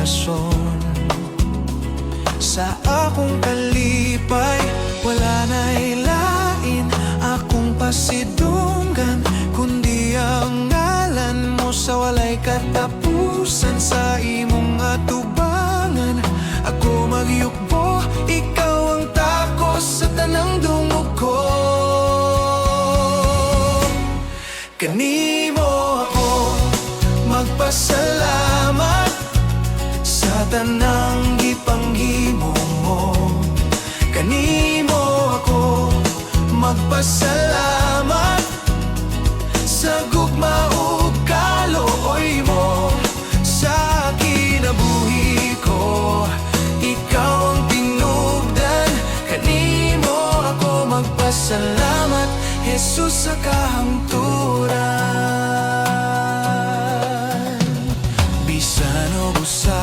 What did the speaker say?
rason. Sa akong kalipay, wala na ilain akong pasidunggan, kundi ang ngalan mo sa walay katapusan. Sa imong atubangan ako magyukbo, ikaw ang takos sa tanang dungog ko. Kanimo ako magpasalamat sa tanang gipanghimo mo. Kanimo ako magpasalamat sa gugma ug kalooy mo. Sa kinabuhi ko, ikaw ang tinubdan. Kanimo ako magpasalamat, Jesus, sa kahangturan. Bisan o busa